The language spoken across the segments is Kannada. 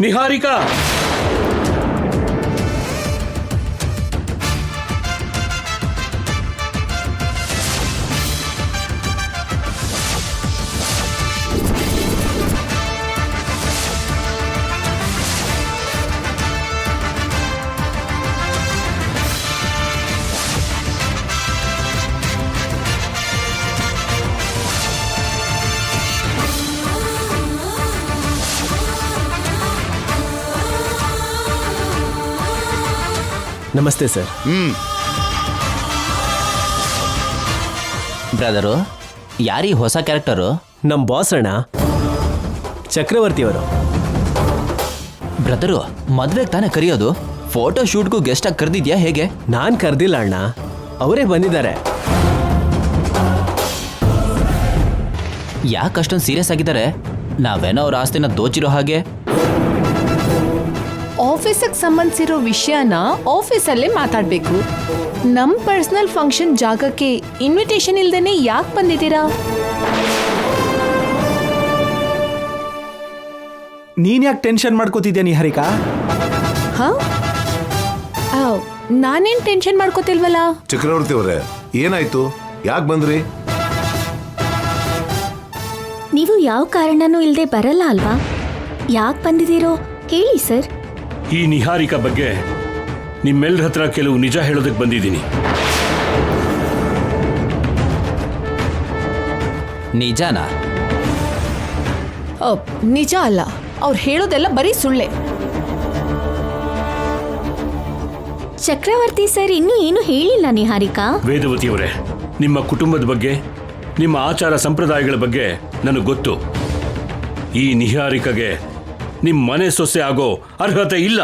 ನಿಹಾರಿಕಾ, ನಮಸ್ತೆ ಸರ್. ಬ್ರದರು, ಯಾರೀ ಹೊಸ ಕ್ಯಾರೆಕ್ಟರು? ನಮ್ಮ ಬಾಸ್ ಅಣ್ಣ, ಚಕ್ರವರ್ತಿಯವರು. ಬ್ರದರು, ಮದ್ವೆಗೆ ತಾನೇ ಕರೆಯೋದು? ಫೋಟೋ ಶೂಟ್ಗೂ ಗೆಸ್ಟ್ ಆಗಿ ಕರೆದಿದ್ಯಾ ಹೇಗೆ? ನಾನು ಕರೆದಿಲ್ಲ ಅಣ್ಣ, ಅವರೇ ಬಂದಿದ್ದಾರೆ. ಯಾಕೆ ಅಷ್ಟೊಂದು ಸೀರಿಯಸ್ ಆಗಿದ್ದಾರೆ? ನಾವೇನೋ ಅವ್ರ ಆಸ್ತಿನ ದೋಚಿರೋ ಹಾಗೆ. ಆಫೀಸಿಗೆ ಸಂಬಂಧಿಸಿರೋ ವಿಷಯನ ಆಫೀಸಲ್ಲೇ ಮಾತಾಡಬೇಕು. ನಮ್ಮ ಪರ್ಸನಲ್ ಫಂಕ್ಷನ್ ಜಾಗಕ್ಕೆ ಇನ್ವಿಟೇಷನ್ ಇಲ್ದೇನೆ ಯಾಕೆ ಬಂದಿದ್ದೀರಾ? ನೀನ್ ಯಾಕೆ ಟೆನ್ಷನ್ ಮಾಡ್ಕೋತಿದ್ಯಾ ನಿಹಾರಿಕಾ? ಹಾ, ನಾನೇನ್ ಟೆನ್ಷನ್ ಮಾಡ್ಕೋತಿಲ್ವಲ್ಲ. ಚಕ್ರವರ್ತಿ ಅವರೇ, ಏನಾಯ್ತು? ಯಾಕೆ ಬಂದ್ರಿ? ನೀವು ಯಾವ ಕಾರಣನೂ ಇಲ್ಲದೆ ಬರಲ್ಲ ಅಲ್ವಾ? ಯಾಕೆ ಬಂದಿದ್ದೀರೋ ಹೇಳಿ ಸರ್. ಈ ನಿಹಾರಿಕಾ ಬಗ್ಗೆ ನಿಮ್ಮೆಲ್ಲರ ಹತ್ರ ಕೆಲವು ನಿಜ ಹೇಳೋದಕ್ಕೆ ಬಂದಿದ್ದೀನಿ. ನಿಜಾನಾ? ನಿಜ ಅಲ್ಲ, ಅವ್ರು ಹೇಳೋದೆಲ್ಲ ಬರೀ ಸುಳ್ಳೆ. ಚಕ್ರವರ್ತಿ ಸರ್ ಇನ್ನೂ ಏನು ಹೇಳಿಲ್ಲ ನಿಹಾರಿಕಾ. ವೇದವತಿಯವರೇ, ನಿಮ್ಮ ಕುಟುಂಬದ ಬಗ್ಗೆ, ನಿಮ್ಮ ಆಚಾರ ಸಂಪ್ರದಾಯಗಳ ಬಗ್ಗೆ ನನಗೆ ಗೊತ್ತು. ಈ ನಿಹಾರಿಕಾಗೆ ನಿಮ್ಮ ಮನೆ ಸೊಸೆ ಆಗೋ ಅರ್ಹತೆ ಇಲ್ಲ.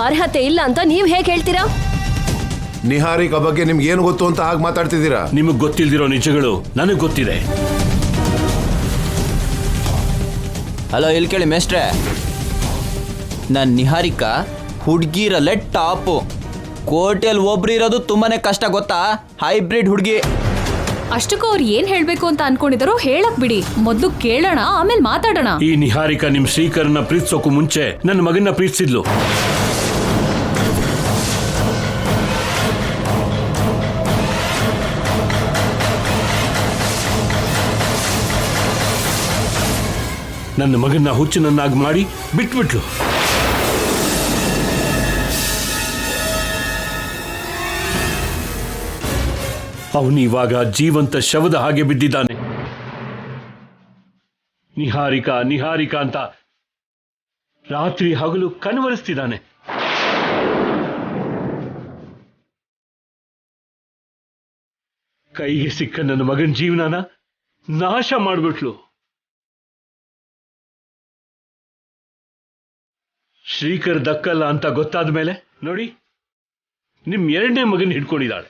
ಅರ್ಹತೆ ಇಲ್ಲ ಅಂತ ನೀವ್ ಹೇಗೆ ಹೇಳ್ತೀರಾ? ನಿಹಾರಿಕಾ ಬಗ್ಗೆ ನಿಮ್ಗೆ ಏನು ಗೊತ್ತು ಅಂತ ಹಾಗೆ ಮಾತಾಡ್ತಿದ್ದೀರಾ? ನಿಮಗೆ ಗೊತ್ತಿಲ್ದಿರೋ ನಿಜಗಳು ನನಗೆ ಗೊತ್ತಿದೆ. ಹಲೋ, ಇಲ್ಲಿ ಕೇಳಿ ಮೇಸ್ಟ್ರೆ, ನನ್ನ ನಿಹಾರಿಕಾ ಹುಡುಗಿರಲ್ಲೇ ಟಾಪು. ಕೋಟೆಯಲ್ಲಿ ಒಬ್ರು ಇರೋದು ತುಂಬಾನೇ ಕಷ್ಟ ಗೊತ್ತಾ? ಹೈಬ್ರಿಡ್ ಹುಡುಗಿ. ಅಷ್ಟಕ್ಕೂ ಅವ್ರು ಏನ್ ಹೇಳ್ಬೇಕು ಅಂತ ಅನ್ಕೊಂಡಿದಾರೋ ಹೇಳಕ್ ಬಿಡಿ. ಮೊದ್ಲು ಕೇಳೋಣ, ಆಮೇಲೆ ಮಾತಾಡೋಣ. ಈ ನಿಹಾರಿಕಾ ನಿಮ್ ಶ್ರೀಕರನ್ನ ಪ್ರೀತಿಸೋಕು ಮುಂಚೆ ನನ್ನ ಮಗನ್ನ ಪ್ರೀತಿಸಿದ್ಲು. ನನ್ನ ಮಗನ್ನ ಹುಚ್ಚನನ್ನಾಗಿ ಮಾಡಿ ಬಿಟ್ಬಿಟ್ಲು. ಅವನು ಇವಾಗ ಜೀವಂತ ಶವದ ಹಾಗೆ ಬಿದ್ದಿದ್ದಾನೆ. ನಿಹಾರಿಕಾ ನಿಹಾರಿಕಾ ಅಂತ ರಾತ್ರಿ ಹಗಲು ಕನವರಿಸ್ತಿದ್ದಾನೆ. ಕೈಗೆ ಸಿಕ್ಕ ನನ್ನ ಮಗನ ಜೀವನನ ನಾಶ ಮಾಡಿಬಿಟ್ಲು. ಶ್ರೀಕರ್ ದಕ್ಕಲ್ಲ ಅಂತ ಗೊತ್ತಾದ ಮೇಲೆ ನೋಡಿ, ನಿಮ್ ಎರಡನೇ ಮಗನ ಹಿಡ್ಕೊಂಡಿದ್ದಾಳೆ.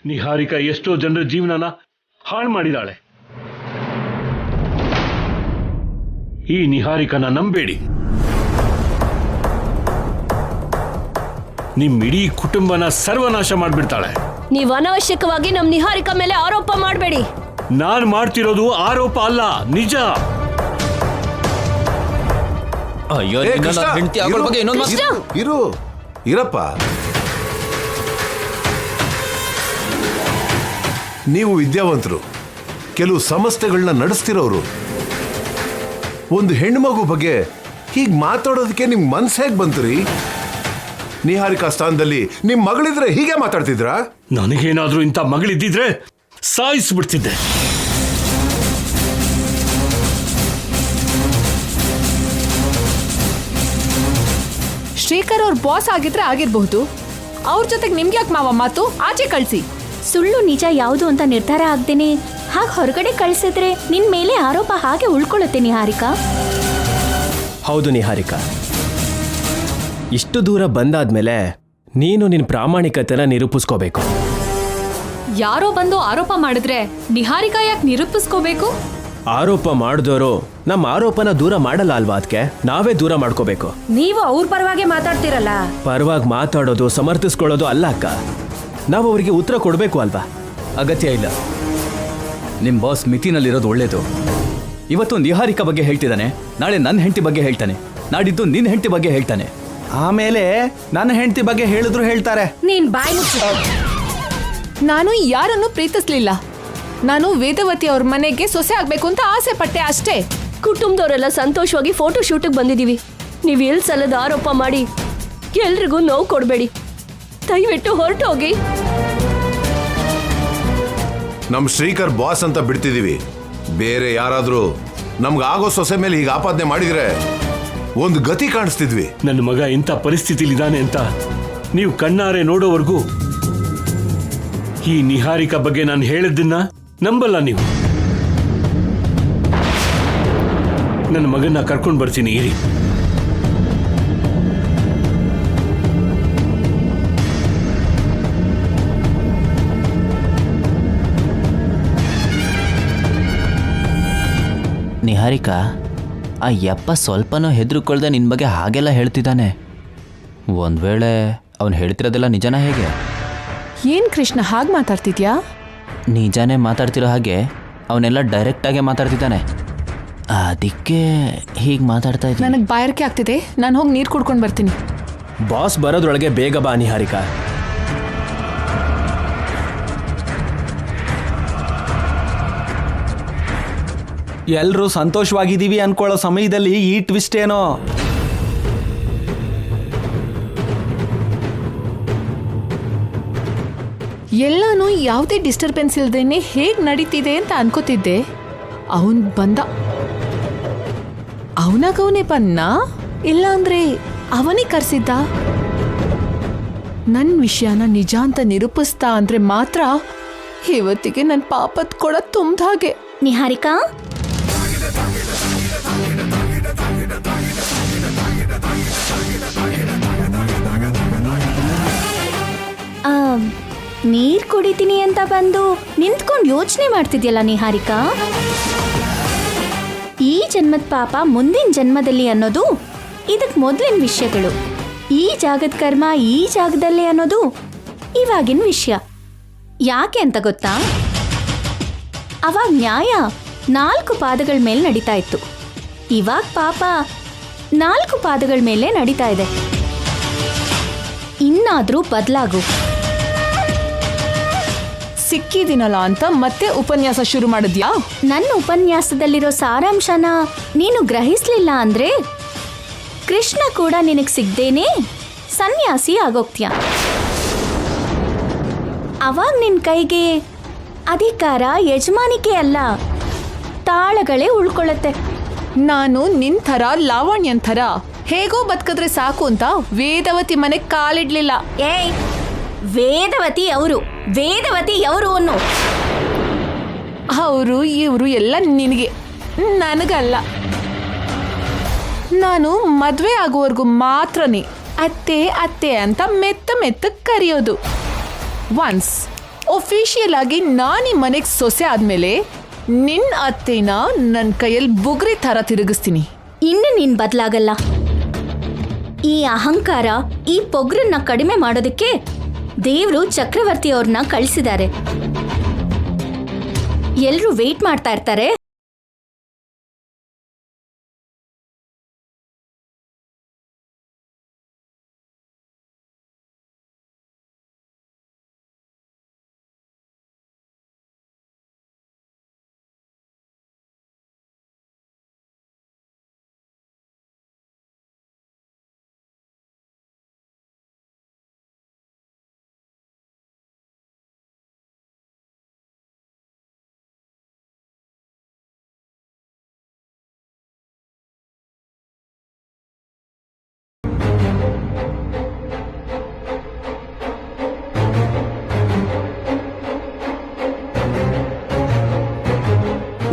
ನಿಹಾರಿಕಾ ಎಷ್ಟೋ ಜನರ ಜೀವನನ ಹಾಳು ಮಾಡಿದಾಳೆ. ಈ ನಿಹಾರಿಕನ ನಂಬೇಡಿ. ನಿಮ್ ಇಡೀ ಕುಟುಂಬನ ಸರ್ವನಾಶ ಮಾಡ್ಬಿಡ್ತಾಳೆ. ನೀವು ಅನಾವಶ್ಯಕವಾಗಿ ನಮ್ ನಿಹಾರಿಕಾ ಮೇಲೆ ಆರೋಪ ಮಾಡಬೇಡಿ. ನಾನ್ ಮಾಡ್ತಿರೋದು ಆರೋಪ ಅಲ್ಲ, ನಿಜ. ಅಯ್ಯೋ, ಏ, ಕೃಷ್ಣ, ಹೆಂಡತಿ ಆಗೋಳ ಬಗ್ಗೆ ಇನ್ನೊಂದು ಇರಪ್ಪ. ನೀವು ವಿದ್ಯಾವಂತರು, ಕೆಲವು ಸಂಸ್ಥೆಗಳನ್ನ ನಡೆಸ್ತಿರೋರು. ಒಂದು ಹೆಣ್ಮಗು ಬಗ್ಗೆ ಹೀಗೆ ಮಾತಾಡೋದಕ್ಕೆ ನಿಮ್ ಮನ್ಸು ಹೇಗೆ ಬಂತು? ನಿಹಾರಿಕಾ ಸ್ಥಾನದಲ್ಲಿ ನಿಮ್ ಮಗಳಿದ್ರೆ ಹೀಗೆ ಮಾತಾಡ್ತಿದ್ರಾ? ನನಗೇನಾದ್ರೂ ಇಂಥ ಮಗಳಿದ್ದಿದ್ರೆ ಸಾಯಿಸ್ಬಿಡ್ತಿದ್ದೆ. ಶ್ರೀಕರ್ ಅವ್ರ ಬಾಸ್ ಆಗಿದ್ರೆ ಆಗಿರಬಹುದು. ಅವ್ರ ಜೊತೆಗೆ ನಿಮ್ಗೆ ಯಾಕೆ ಮಾವ ಮಾತು? ಆಚೆ ಕಳಿಸಿ. ಸುಳ್ಳು ನಿಜ ಯಾವುದು ಅಂತ ನಿರ್ಧಾರ ಆಗ್ದೇನೆ ಹಾಗೆ ಹೊರಗಡೆ ಕಳಿಸಿದ್ರೆ ನಿನ್ ಮೇಲೆ ಆರೋಪ ಹಾಗೆ ಉಳ್ಕೊಳ್ಳುತ್ತೆ ನಿಹಾರಿಕಾ. ಹೌದು ನಿಹಾರಿಕಾ, ಇಷ್ಟು ದೂರ ಬಂದಾದ್ಮೇಲೆ ನೀನು ನಿನ್ನ ಪ್ರಾಮಾಣಿಕತೆನ ನಿರೂಪಿಸ್ಕೋಬೇಕು. ಯಾರೋ ಬಂದು ಆರೋಪ ಮಾಡಿದ್ರೆ ನಿಹಾರಿಕಾ ಯಾಕೆ ನಿರೂಪಿಸ್ಕೋಬೇಕು? ಆರೋಪ ಮಾಡಿದವರು ನಮ್ಮ ಆರೋಪನ ದೂರ ಮಾಡಲ್ಲ ಅಲ್ವಾ? ಅದಕ್ಕೆ ನಾವೇ ದೂರ ಮಾಡ್ಕೋಬೇಕು. ನೀವು ಅವ್ರ ಪರವಾಗಿ ಮಾತಾಡ್ತಿರಲ್ಲ. ಪರವಾಗಿ ಮಾತಾಡೋದು ಸಮರ್ಥಿಸ್ಕೊಳ್ಳೋದು ಅಲ್ಲ ಅಕ್ಕ, ನಾವು ಅವರಿಗೆ ಉತ್ತರ ಕೊಡಬೇಕು ಅಲ್ವಾ? ಅಗತ್ಯ ಇಲ್ಲ. ನಿಮ್ಮ ಬಾಸ್ ಮಿತಿನಲ್ಲಿರೋದು ಒಳ್ಳೇದು. ಇವತ್ತು ನಿಹಾರಿಕಾ ಬಗ್ಗೆ ಹೇಳ್ತಿದ್ದಾನೆ, ನಾಳೆ ನನ್ನ ಹೆಂಡತಿ ಬಗ್ಗೆ ಹೇಳ್ತಾನೆ, ನಾಡಿದ್ದು ನಿನ್ನ ಹೆಂಡತಿ ಬಗ್ಗೆ ಹೇಳ್ತಾನೆ. ಆಮೇಲೆ ನನ್ನ ಹೆಂಡತಿ ಬಗ್ಗೆ ಹೇಳಿದ್ರು ಹೇಳ್ತಾರೆ. ನೀನ್ ಬಾಯಿ ಮುಚ್ಚು. ನಾನು ಯಾರನ್ನು ಪ್ರೀತಿಸ್ಲಿಲ್ಲ. ನಾನು ವೇದವತಿ ಅವ್ರ ಮನೆಗೆ ಸೊಸೆ ಆಗ್ಬೇಕು ಅಂತ ಆಸೆ ಪಟ್ಟೆ ಅಷ್ಟೇ. ಕುಟುಂಬದವರೆಲ್ಲ ಸಂತೋಷವಾಗಿ ಫೋಟೋ ಶೂಟಿಗೆ ಬಂದಿದ್ದೀವಿ. ನೀವು ಎಲ್ಲಿ ಸಲದ ಆರೋಪ ಮಾಡಿ ಎಲ್ರಿಗೂ ನೋವು ಕೊಡಬೇಡಿ. ದಯವಿಟ್ಟು ಹೊರಟೋಗಿ. ನಮ್ ಶ್ರೀಕರ್ ಬಾಸ್ ಅಂತ ಬಿಡ್ತಿದೀವಿ. ಬೇರೆ ಯಾರಾದ್ರೂ ನಮ್ಗಾಗೋ ಸೊಸೆ ಮೇಲೆ ಈಗ ಆಪಾದನೆ ಮಾಡಿದ್ರೆ ಒಂದು ಗತಿ ಕಾಣಿಸ್ತಿದ್ವಿ. ನನ್ನ ಮಗ ಇಂಥ ಪರಿಸ್ಥಿತಿಲಿದ್ದಾನೆ ಅಂತ ನೀವು ಕಣ್ಣಾರೆ ನೋಡೋವರೆಗೂ ಈ ನಿಹಾರಿಕಾ ಬಗ್ಗೆ ನಾನು ಹೇಳಿದ್ದನ್ನ ನಂಬಲ್ಲ ನೀವು. ನನ್ನ ಮಗನ್ನ ಕರ್ಕೊಂಡು ಬರ್ತೀನಿ ಇರಿ. ನಿಹಾರಿಕಾ, ಆ ಯಪ್ಪ ಸ್ವಲ್ಪನೂ ಹೆದರ್ಕೊಳ್ದೆ ನಿನ್ನ ಬಗ್ಗೆ ಹಾಗೆಲ್ಲ ಹೇಳ್ತಿದ್ದಾನೆ. ಒಂದು ವೇಳೆ ಅವನು ಹೇಳ್ತಿರೋದೆಲ್ಲ ನಿಜನಾ ಹೇಗೆ? ಏನ್ ಕೃಷ್ಣ ಹಾಗೆ ಮಾತಾಡ್ತಿದ್ಯಾ? ನಿಜಾನೇ ಮಾತಾಡ್ತಿರೋ ಹಾಗೆ ಅವನೆಲ್ಲ ಡೈರೆಕ್ಟಾಗೆ ಮಾತಾಡ್ತಿದ್ದಾನೆ. ಅದಕ್ಕೆ ಹೀಗೆ ಮಾತಾಡ್ತಾ ಇದ್ದೀನಿ. ನನಗೆ ಬಾಯಾರಿಕೆ ಆಗ್ತಿದೆ, ನಾನು ಹೋಗಿ ನೀರು ಕುಡ್ಕೊಂಡು ಬರ್ತೀನಿ. ಬಾಸ್ ಬರೋದ್ರೊಳಗೆ ಬೇಗ ಬಾ ನಿಹಾರಿಕಾ. ಎಲ್ರೂ ಸಂತೋಷವಾಗಿದ್ದೀವಿ ಅನ್ಕೊಳ್ಳೋ ಸಮಯದಲ್ಲಿ ಈ ಟ್ವಿಸ್ಟ್ ಏನೋ. ಎಲ್ಲಾನು ಯಾವುದೇ ಡಿಸ್ಟರ್ಬೆನ್ಸ್ ಇಲ್ದೇನೆ ಹೇಗೆ ನಡೀತಿದೆ ಅಂತ ಅನ್ಕೋತಿದ್ದೆ. ಅವನ್ ಬಂದ. ಅವನಾಗವನೇ ಬಂದ, ಇಲ್ಲ ಅಂದ್ರೆ ಅವನೇ ಕರ್ಸಿದ್ದ. ನನ್ನ ವಿಷಯನ ನಿಜ ಅಂತ ನಿರೂಪಿಸ್ತಾ ಅಂದ್ರೆ ಮಾತ್ರ ಇವತ್ತಿಗೆ ನನ್ನ ಪಾಪದ ಕೊಡ ತುಂಬ್ದ ಹಾಗೆ. ನಿಹಾರಿಕಾ, ನೀರ್ ಕುಡಿತೀನಿ ಅಂತ ಬಂದು ನಿಂತ್ಕೊಂಡು ಯೋಚನೆ ಮಾಡ್ತಿದ್ಯಲ್ಲ ನಿಹಾರಿಕಾ. ಈ ಜನ್ಮದ ಪಾಪ ಮುಂದಿನ ಜನ್ಮದಲ್ಲಿ ಅನ್ನೋದು ಇದಕ್ಕೆ ಮೊದಲಿನ ವಿಷಯಗಳು. ಈ ಜಾಗದ ಕರ್ಮ ಈ ಜಾಗದಲ್ಲಿ ಅನ್ನೋದು ಇವಾಗಿನ ವಿಷಯ. ಯಾಕೆ ಅಂತ ಗೊತ್ತಾ? ಅವಾಗ ನ್ಯಾಯ 4 ಪಾದಗಳ ಮೇಲೆ ನಡೀತಾ ಇತ್ತು. ಇವಾಗ ಪಾಪ 4 ಪಾದಗಳ ಮೇಲೆ ನಡೀತಾ ಇದೆ. ಇನ್ನಾದ್ರೂ ಬದಲಾಗು. ಸಿಕ್ಕಿದಿನಲ್ಲ ಅಂತ ಮತ್ತೆ ಉಪನ್ಯಾಸ ಶುರು ಮಾಡಿದ್ಯಾ? ನನ್ನ ಉಪನ್ಯಾಸದಲ್ಲಿರೋ ಸಾರಾಂಶನ ನೀನು ಗ್ರಹಿಸ್ಲಿಲ್ಲ ಅಂದ್ರೆ ಕೃಷ್ಣ ಕೂಡ ನಿನಗೆ ಸಿಗ್ದೇನೆ ಸನ್ಯಾಸಿ ಆಗೋಗ್ತೀಯ. ಅವಾಗ ನಿನ್ನ ಕೈಗೆ ಅಧಿಕಾರ ಯಜಮಾನಿಕೆ ಅಲ್ಲ, ತಾಳಗಳೇ ಉಳ್ಕೊಳ್ಳುತ್ತೆ. ನಾನು ನಿನ್ ಥರ ಲಾವಣ್ಯನ್ ಥರ ಹೇಗೋ ಬದುಕಿದ್ರೆ ಸಾಕು ಅಂತ ವೇದವತಿ ಮನೆಗೆ ಕಾಲಿಡ್ಲಿಲ್ಲ. ಏಯ್, ವೇದವತಿ ಅವರು ಅನ್ನು. ಅವರು ಇವರು ಎಲ್ಲ ನಿನಗೆ, ನನಗಲ್ಲ. ನಾನು ಮದ್ವೆ ಆಗುವವರೆಗೂ ಮಾತ್ರನೇ ಅತ್ತೆ ಅತ್ತೆ ಅಂತ ಮೆತ್ತ ಕರೆಯೋದು. ಒನ್ಸ್ ಒಫಿಷಿಯಲ್ ಆಗಿ ನಾನು ಈ ಮನೆಗೆ ಸೊಸೆ ಆದ್ಮೇಲೆ ನಿನ್ನ ಅತ್ತೆನ ನನ್ನ ಕೈಯಲ್ಲಿ ಬುಗ್ರಿ ಥರ ತಿರುಗಿಸ್ತೀನಿ. ಇನ್ನು ನೀನ್ ಬದಲಾಗಲ್ಲ. ಈ ಅಹಂಕಾರ, ಈ ಪೊಗ್ರನ್ನ ಕಡಿಮೆ ಮಾಡೋದಕ್ಕೆ ದೇವ್ರು ಚಕ್ರವರ್ತಿ ಅವ್ರನ್ನ ಕಳಿಸಿದ್ದಾರೆ. ಎಲ್ರೂ ವೇಟ್ ಮಾಡ್ತಾ ಇರ್ತಾರೆ.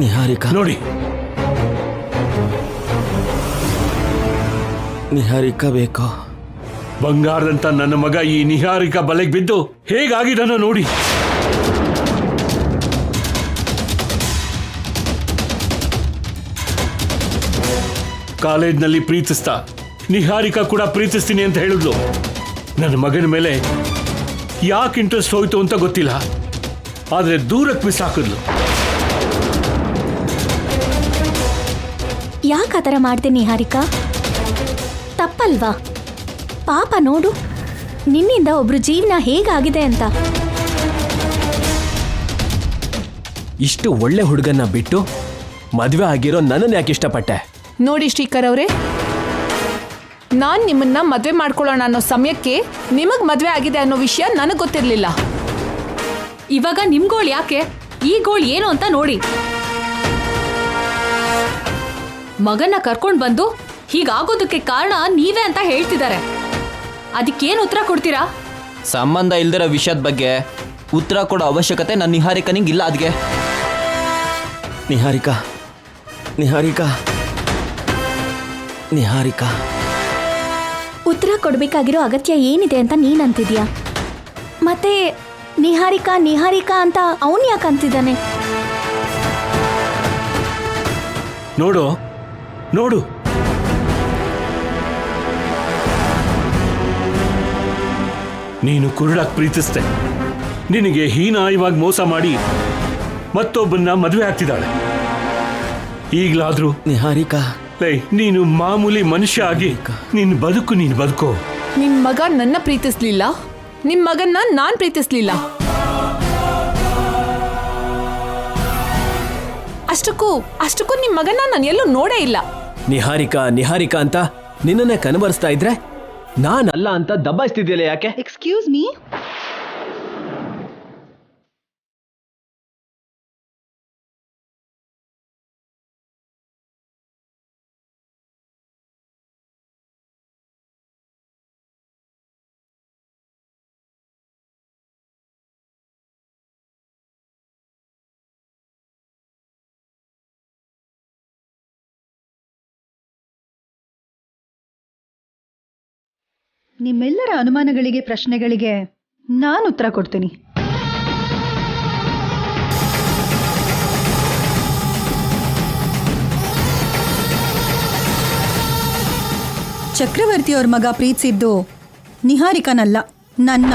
ನಿಹಾರಿಕಾ ನೋಡಿ, ನಿಹಾರಿಕಾ ಬೇಕೋ? ಬಂಗಾರದಂತ ನನ್ನ ಮಗ ಈ ನಿಹಾರಿಕಾ ಬಲೆಗೆ ಬಿದ್ದು ಹೇಗಾಗಿದ್ದಾನೋ ನೋಡಿ. ಕಾಲೇಜ್ನಲ್ಲಿ ಪ್ರೀತಿಸ್ತಾ ನಿಹಾರಿಕಾ ಕೂಡ ಪ್ರೀತಿಸ್ತೀನಿ ಅಂತ ಹೇಳಿದ್ಲು. ನನ್ನ ಮಗನ ಮೇಲೆ ಯಾಕೆ ಇಂಟ್ರೆಸ್ಟ್ ಹೋಯ್ತು ಅಂತ ಗೊತ್ತಿಲ್ಲ, ಆದರೆ ದೂರಕ್ಕೆ ಬಿಸಾಕಿದ್ಲು. ಯಾಕೆ ಆ ಥರ ಮಾಡ್ದೆ ನಿಹಾರಿಕಾ? ತಪ್ಪಲ್ವಾ? ಪಾಪ ನೋಡು, ನಿನ್ನಿಂದ ಒಬ್ರು ಜೀವನ ಹೇಗಾಗಿದೆ ಅಂತ. ಇಷ್ಟು ಒಳ್ಳೆ ಹುಡುಗನ್ನ ಬಿಟ್ಟು ಮದುವೆ ಆಗಿರೋ ನನ್ನನ್ನು ಯಾಕೆ ಇಷ್ಟಪಟ್ಟೆ? ನೋಡಿ ಶ್ರೀಕರ್ ಅವರೇ, ನಾನು ನಿಮ್ಮನ್ನ ಮದುವೆ ಮಾಡ್ಕೊಳ್ಳೋಣ ಅನ್ನೋ ಸಮಯಕ್ಕೆ ನಿಮಗೆ ಮದುವೆ ಆಗಿದೆ ಅನ್ನೋ ವಿಷಯ ನನಗೆ ಗೊತ್ತಿರಲಿಲ್ಲ. ಇವಾಗ ನಿಮ್ ಗೋಳ್ ಯಾಕೆ? ಈ ಗೋಳ್ ಏನು ಅಂತ ನೋಡಿ. ಮಗನ್ನ ಕರ್ಕೊಂಡ್ ಬಂದು ಹೀಗಾಗೋದಕ್ಕೆ ಕಾರಣ ನೀವೇ ಅಂತ ಹೇಳ್ತಿದ್ದಾರೆ. ಅದಕ್ಕೇನು ಉತ್ತರ ಕೊಡ್ತೀರಾ? ಸಂಬಂಧ ಇಲ್ದಿರೋ ವಿಷಯದ ಬಗ್ಗೆ ಉತ್ತರ ಕೊಡೋ ಅವಶ್ಯಕತೆ ನನ್ನ ನಿಹಾರಿಕನಿಗಿಲ್ಲ. ಅದ್ಗೆ ನಿಹಾರಿಕಾ, ನಿಹಾರಿಕಾ, ನಿಹಾರಿಕಾ, ಉತ್ತರ ಕೊಡ್ಬೇಕಾಗಿರೋ ಅಗತ್ಯ ಏನಿದೆ ಅಂತ ನೀನ್ ಅಂತಿದ್ಯಾ? ಮತ್ತೆ ನಿಹಾರಿಕಾ ನಿಹಾರಿಕಾ ಅಂತ ಅವನ್ ಯಾಕೆ ಅಂತಿದ್ದಾನೆ? ನೋಡು ನೋಡು, ನೀನು ಕುರುಡಾಗಿ ಪ್ರೀತಿಸ್ದೆ, ನಿನಗೆ ಹೀನಾಯವಾಗಿ ಮೋಸ ಮಾಡಿ ಮತ್ತೊಬ್ಬನ್ನ ಮದುವೆ ಆಗ್ತಿದ್ದಾಳೆ. ಈಗಲಾದ್ರೂ ನಿಹಾರಿಕಾ, ನೀನು ಮಾಮೂಲಿ ಮನುಷ್ಯ ಆಗಿ ನೀನು ಬದುಕೋ. ನಿಮ್ ಮಗ ನನ್ನ ಪ್ರೀತಿಸ್ಲಿಲ್ಲ, ನಿಮ್ ಮಗನ್ನ ನಾನ್ ಪ್ರೀತಿಸ್ಲಿಲ್ಲ. ಅಷ್ಟಕ್ಕೂ ನಿಮ್ ಮಗನ್ನ ನಾನು ಎಲ್ಲೂ ನೋಡೇ ಇಲ್ಲ. ನಿಹಾರಿಕಾ ನಿಹಾರಿಕಾ ಅಂತ ನಿನ್ನನ್ನೇ ಕನಬರಿಸ್ತಾ ಇದ್ರೆ ನಾನಲ್ಲ ಅಂತ ದಬ್ಬಾಯಿಸ್ತಿದ್ಯಲ್ಲ ಯಾಕೆ? Excuse me. ನಿಮ್ಮೆಲ್ಲರ ಅನುಮಾನಗಳಿಗೆ ಪ್ರಶ್ನೆಗಳಿಗೆ ನಾನು ಉತ್ತರ ಕೊಡ್ತೀನಿ. ಚಕ್ರವರ್ತಿಯವ್ರ ಮಗ ಪ್ರೀತಿಸಿದ್ದು ನಿಹಾರಿಕನಲ್ಲ, ನನ್ನ.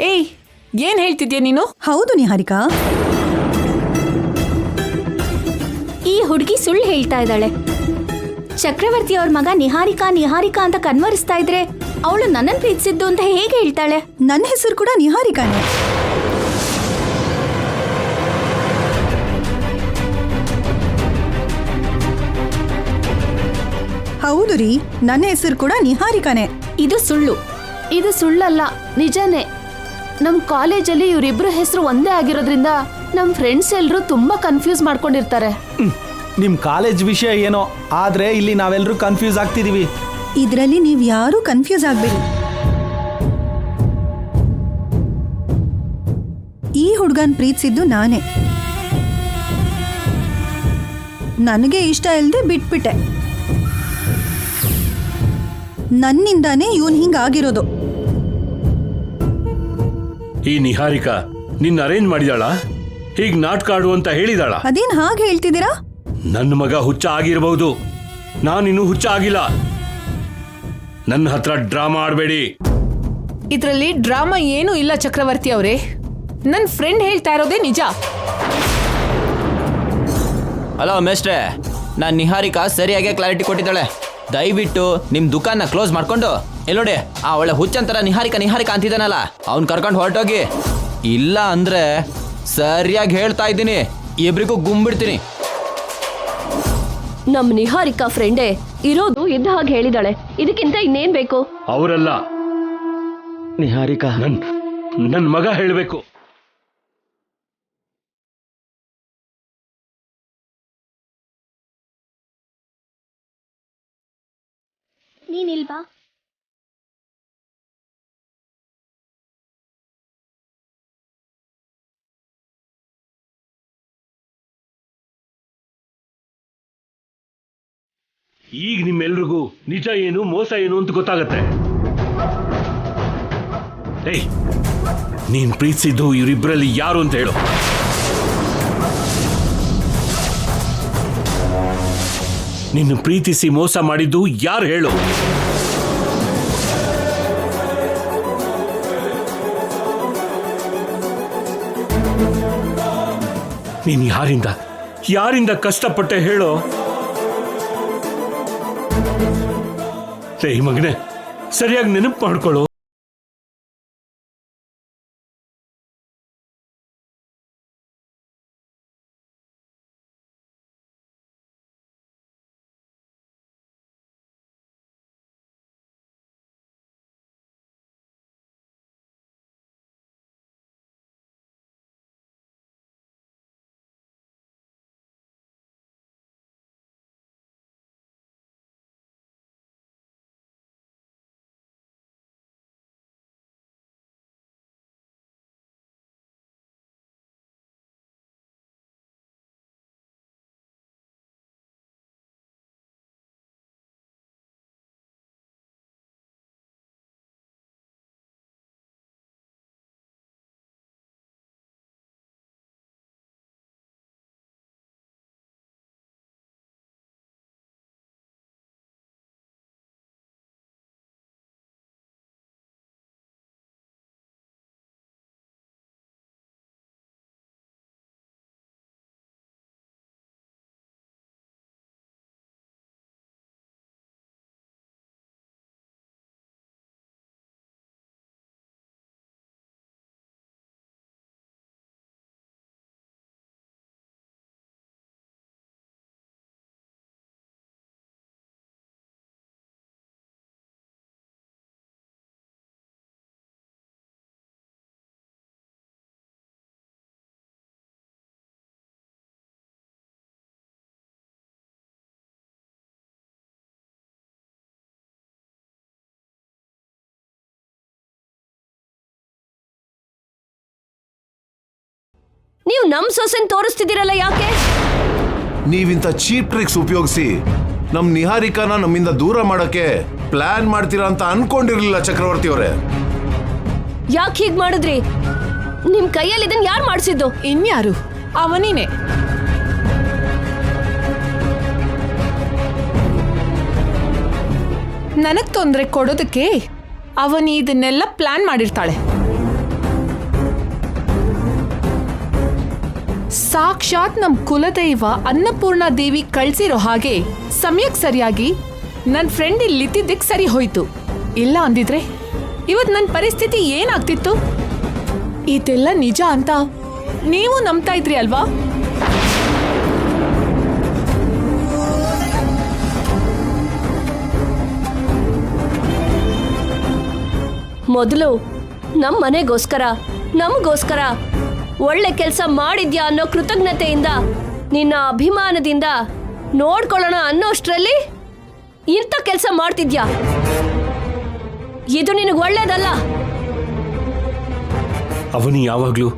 ಏಯ್, ಏನ್ ಹೇಳ್ತಿದ್ಯಾ ನೀನು? ಹೌದು ನಿಹಾರಿಕಾ, ಈ ಹುಡುಗಿ ಸುಳ್ಳು ಹೇಳ್ತಾ ಇದ್ದಾಳೆ. ಚಕ್ರವರ್ತಿ ಅವ್ರ ಮಗ ನಿಹಾರಿಕಾ ನಿಹಾರಿಕಾ ಅಂತ ಕನ್ವರಿಸ್ತಾ ಇದ್ರೆ ಅವಳು ನನ್ನನ್ನು ಪ್ರೀತಿಸಿದ್ದು ಅಂತ ಹೇಗೆ ಹೇಳ್ತಾಳೆ? ನನ್ನ ಹೆಸರು ಕೂಡ ನಿಹಾರಿಕಾನೇ. ಹೌದು ರೀ, ನನ್ನ ಹೆಸರು ಕೂಡ ನಿಹಾರಿಕಾನೇ. ಇದು ಸುಳ್ಳು. ಇದು ಸುಳ್ಳಲ್ಲ, ನಿಜಾನೇ. ನಮ್ ಕಾಲೇಜಲ್ಲಿ ಇವರಿಬ್ರು ಹೆಸರು ಒಂದೇ ಆಗಿರೋದ್ರಿಂದ ನಮ್ ಫ್ರೆಂಡ್ಸ್ ಎಲ್ರು ತುಂಬಾ ಕನ್ಫ್ಯೂಸ್ ಮಾಡ್ಕೊಂಡಿರ್ತಾರೆ. ನಿಮ್ ಕಾಲೇಜ್ ವಿಷಯ ಏನೋ, ಆದ್ರೆ ಇಲ್ಲಿ ನಾವೆಲ್ಲರೂ ಕನ್ಫ್ಯೂಸ್ ಆಗ್ತಿದೀವಿ. ಇದರಲ್ಲಿ ನೀವು ಯಾರೂ ಕನ್ಫ್ಯೂಸ್ ಆಗ್ಬೇಡಿ. ಈ ಹುಡುಗನ್ ಪ್ರೀತಿಸಿದ್ದು ನಾನೇ. ನನಗೆ ಇಷ್ಟ ಇಲ್ಲದೆ ಬಿಟ್ಬಿಟ್ಟೆ. ನನ್ನಿಂದಾನೇ ಇವನ್ ಹಿಂಗಾಗಿರೋದು. ಈ ನಿಹಾರಿಕಾ ನಿನ್ನ ಅರೇಂಜ್ ಮಾಡಿದಾಳ? ಹೀಗ್ ನಾಟಕ ಆಡು ಅಂತ ಹೇಳಿದಾಳ? ಅದೇನ್ ಹಾಗೆ ಹೇಳ್ತಿದ್ದೀರಾ? ನನ್ನ ಮಗ ಹುಚ್ಚ ಆಗಿರಬಹುದು, ನಾನಿನ್ನೂ ಹುಚ್ಚ ಆಗಿಲ್ಲ. ನನ್ನ ಹತ್ರ ಡ್ರಾಮಾ ಆಡಬೇಡಿ. ಇದ್ರಲ್ಲಿ ಡ್ರಾಮಾ ಏನೂ ಇಲ್ಲ ಚಕ್ರವರ್ತಿ ಅವರೇ. ನನ್ನ ಫ್ರೆಂಡ್ ಹೇಳ್ತಾ ಇರೋದೇ ನಿಜ. ಹಲೋ ಮೇಸ್ಟ್ರೆ, ನಾನು ನಿಹಾರಿಕಾ ಸರಿಯಾಗಿ ಕ್ಲಾರಿಟಿ ಕೊಟ್ಟಿದ್ದಾಳೆ. ದಯವಿಟ್ಟು ನಿಮ್ಮ ದುಕಾನ್ನ ಕ್ಲೋಸ್ ಮಾಡ್ಕೊಂಡು ಎಲ್ಲೋಡಿ ಆ ಒಳ್ಳೆ ಹುಚ್ಚಂತರ ನಿಹಾರಿಕಾ ನಿಹಾರಿಕಾ ಅಂತಿದ್ದಾನಲ್ಲ ಅವ್ನು ಕರ್ಕೊಂಡು ಹೊರಟೋಗಿ. ಇಲ್ಲ ಅಂದ್ರೆ ಸರಿಯಾಗಿ ಹೇಳ್ತಾ ಇದ್ದೀನಿ, ಇಬ್ರಿಗೂ ಗುಂಬಿಡ್ತೀನಿ. ನಮ್ ನಿಹಾರಿಕಾ ಫ್ರೆಂಡೇ ಇರೋದು ಇದ್ದ ಹಾಗೆ ಹೇಳಿದಾಳೆ. ಇದಕ್ಕಿಂತ ಇನ್ನೇನ್ ಬೇಕು? ಅವರಲ್ಲ, ನಿಹಾರಿಕಾ, ನನ್ನ ಮಗ ಹೇಳಬೇಕು. ನೀನಿಲ್ವಾ? ಈಗ ನಿಮ್ಮೆಲ್ರಿಗೂ ನಿಜ ಏನು ಮೋಸ ಏನು ಅಂತ ಗೊತ್ತಾಗತ್ತೆ. ಏಯ್, ನೀನ್ ಪ್ರೀತಿಸಿದ್ದು ಇವರಿಬ್ಬರಲ್ಲಿ ಯಾರು ಅಂತ ಹೇಳು. ನಿನ್ನ ಪ್ರೀತಿಸಿ ಮೋಸ ಮಾಡಿದ್ದು ಯಾರು ಹೇಳು. ನೀನ್ ಯಾರಿಂದ ಕಷ್ಟಪಟ್ಟೆ ಹೇಳೋ. ಈ ಮಗನೇ, ಸರಿಯಾಗಿ ನೆನಪು ಮಾಡ್ಕೊಳ್ಳೋ. ನೀವು ನಮ್ ಸೊಸೆನ್ ತೋರಿಸ್ತಿದ್ದೀರಲ್ಲ, ಯಾಕೆ? ನೀವಿಂತ ಚೀಪ್ ಟ್ರಿಕ್ಸ್ ಉಪಯೋಗಿಸಿ ನಮ್ ನಿಹಾರಿಕಾನ ನಮ್ಮಿಂದ ದೂರ ಮಾಡಕ್ಕೆ ಪ್ಲಾನ್ ಮಾಡ್ತೀರಾ ಅಂತ ಅನ್ಕೊಂಡಿರ್ಲಿಲ್ಲ ಚಕ್ರವರ್ತಿ ಅವರೇ. ಯಾಕೆ ಹೀಗ್ ಮಾಡಿದ್ರಿ? ನಿಮ್ ಕೈಯಲ್ಲಿ ಇದನ್ ಯಾರು ಮಾಡಿಸಿದ್ದು? ಇನ್ಯಾರು? ಅವನೀನೆ. ನನಗ್ ತೊಂದರೆ ಕೊಡೋದಕ್ಕೆ ಅವನಿ ಇದನ್ನೆಲ್ಲ ಪ್ಲಾನ್ ಮಾಡಿರ್ತಾಳೆ. ಸಾಕ್ಷಾತ್ ನಮ್ ಕುಲದೈವ ಅನ್ನಪೂರ್ಣ ದೇವಿ ಕಳ್ಸಿರೋ ಹಾಗೆ ಸಮಯಕ್ಕೆ ಸರಿಯಾಗಿ ನನ್ನ ಫ್ರೆಂಡ್ ಇಲ್ಲಿದ್ದಿದ್ದಕ್ಕೆ ಸರಿ ಹೋಯ್ತು. ಇಲ್ಲ ಅಂದಿದ್ರೆ ಇವತ್ ನನ್ನ ಪರಿಸ್ಥಿತಿ ಏನಾಗ್ತಿತ್ತು? ಇದೆಲ್ಲ ನಿಜ ಅಂತ ನೀವು ನಂಬ್ತಾ ಇದ್ರಿ ಅಲ್ವಾ? ಮೊದಲು ನಮ್ ಮನೆಗೋಸ್ಕರ, ನಮಗೋಸ್ಕರ ಒಳ್ಳೆ ಕೆಲಸ ಮಾಡಿದ್ಯಾ ಅನ್ನೋ ಕೃತಜ್ಞತೆಯಿಂದ, ನಿನ್ನ ಅಭಿಮಾನದಿಂದ ನೋಡ್ಕೊಳ್ಳೋಣ ಅನ್ನೋಷ್ಟ್ರಲ್ಲಿ ಇಂಥ ಕೆಲಸ ಮಾಡ್ತಿದ್ಯಾ. ಇದು ನಿನಗೆ ಒಳ್ಳೇದಲ್ಲ. ಅವನಿ ಯಾವಾಗ್ಲೂ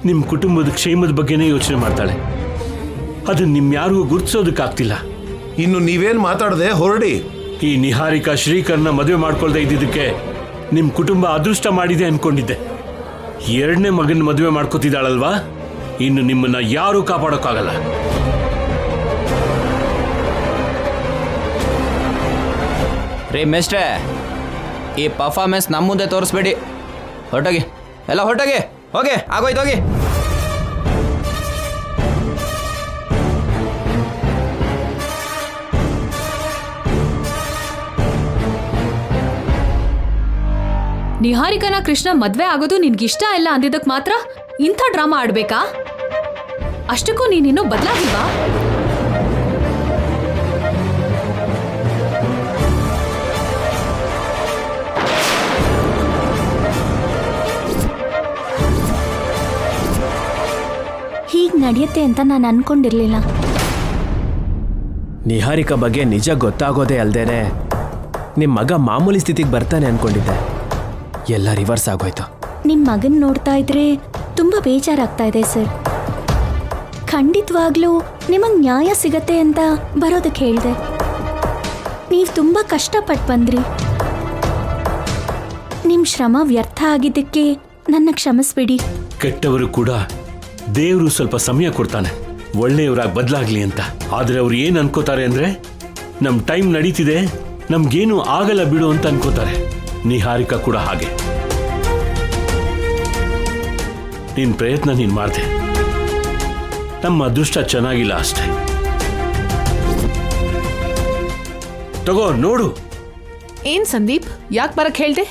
ನಿಮ್ ಕುಟುಂಬದ ಕ್ಷೇಮದ ಬಗ್ಗೆನೇ ಯೋಚನೆ ಮಾಡ್ತಾಳೆ. ಅದನ್ನ ನಿಮ್ಯಾರಿಗೂ ಗುರ್ತಿಸೋದಕ್ಕಾಗ್ತಿಲ್ಲ. ಇನ್ನು ನೀವೇನ್ ಮಾತಾಡದೆ ಹೊರಡಿ. ಈ ನಿಹಾರಿಕಾ ಶ್ರೀಕರ್ನ ಮದುವೆ ಮಾಡ್ಕೊಳ್ದೆ ಇದ್ದಿದ್ದಕ್ಕೆ ನಿಮ್ ಕುಟುಂಬ ಅದೃಷ್ಟ ಮಾಡಿದೆ ಅನ್ಕೊಂಡಿದ್ದೆ. ಎರಡನೇ ಮಗನ ಮದುವೆ ಮಾಡ್ಕೋತಿದ್ದಾಳಲ್ವಾ, ಇನ್ನು ನಿಮ್ಮನ್ನ ಯಾರೂ ಕಾಪಾಡೋಕ್ಕಾಗಲ್ಲ. ರೇ ಮೇಸ್ಟ್ರೆ, ಈ ಪರ್ಫಾರ್ಮೆನ್ಸ್ ನಮ್ಮ ಮುಂದೆ ತೋರಿಸ್ಬೇಡಿ. ಹೊರಟೋಗಿ, ಎಲ್ಲ ಹೊರಟೋಗಿ, ಹೋಗಿ, ಆಗೋಯ್ತು ಹೋಗಿ. ನಿಹಾರಿಕನ ಕೃಷ್ಣ ಮದ್ವೆ ಆಗೋದು ನಿನ್ಗಿಷ್ಟ ಇಲ್ಲ ಅಂದಿದ್ದಕ್ ಮಾತ್ರ ಇಂಥ ಡ್ರಾಮಾ ಆಡ್ಬೇಕಾ? ಅಷ್ಟಕ್ಕೂ ನೀನಿನ್ನೂ ಬದಲಾಗಿಲ್ವಾ? ಹೀಗ್ ನಡೆಯುತ್ತೆ ಅಂತ ನಾನು ಅನ್ಕೊಂಡಿರ್ಲಿಲ್ಲ. ನಿಹಾರಿಕಾ ಬಗ್ಗೆ ನಿಜ ಗೊತ್ತಾಗೋದೇ ಅಲ್ದೇನೆ ನಿಮ್ಮ ಮಗ ಮಾಮೂಲಿ ಸ್ಥಿತಿಗೆ ಬರ್ತಾನೆ ಅನ್ಕೊಂಡಿದ್ದೆ. ಎಲ್ಲ ರಿವರ್ಸ್ ಆಗೋಯ್ತು. ನಿಮ್ ಮಗನ್ ನೋಡ್ತಾ ಇದ್ರೆ ತುಂಬಾ ಬೇಜಾರಾಗ್ತಾ ಇದೆ ಸರ್. ಖಂಡಿತವಾಗ್ಲೂ ನಿಮಗ್ ನ್ಯಾಯ ಸಿಗತ್ತೆ ಅಂತ ಬರೋದಕ್ಕೆ ಹೇಳ್ದೆ. ನೀವ್ ತುಂಬಾ ಕಷ್ಟಪಟ್ಟು ಬಂದ್ರಿ. ನಿಮ್ಮ ಶ್ರಮ ವ್ಯರ್ಥ ಆಗಿದ್ದಕ್ಕೆ ನನ್ನ ಕ್ಷಮಿಸ್ಬಿಡಿ. ಕೆಟ್ಟವರು ಕೂಡ ದೇವರು ಸ್ವಲ್ಪ ಸಮಯ ಕೊಡ್ತಾನೆ ಒಳ್ಳೆಯವರಾಗಿ ಬದಲಾಗ್ಲಿ ಅಂತ. ಆದ್ರೆ ಅವ್ರು ಏನ್ ಅನ್ಕೋತಾರೆ ಅಂದ್ರೆ ನಮ್ ಟೈಮ್ ನಡೀತಿದೆ, ನಮ್ಗೇನು ಆಗಲ್ಲ ಬಿಡು ಅಂತ ಅನ್ಕೋತಾರೆ. ನಿಹಾರಿಕಾ ಕೂಡ ಹಾಗೆ. ನಿನ್ ಪ್ರಯತ್ನ ನೀನ್ ಮಾಡ್ದೆ, ನಮ್ಮ ಅದೃಷ್ಟ ಚೆನ್ನಾಗಿಲ್ಲ ಅಷ್ಟೇ. ತಗೋ ನೋಡು. ಏನ್ ಸಂದೀಪ್, ಯಾಕೆ ಬರಕ್ ಹೇಳ್ದೆ?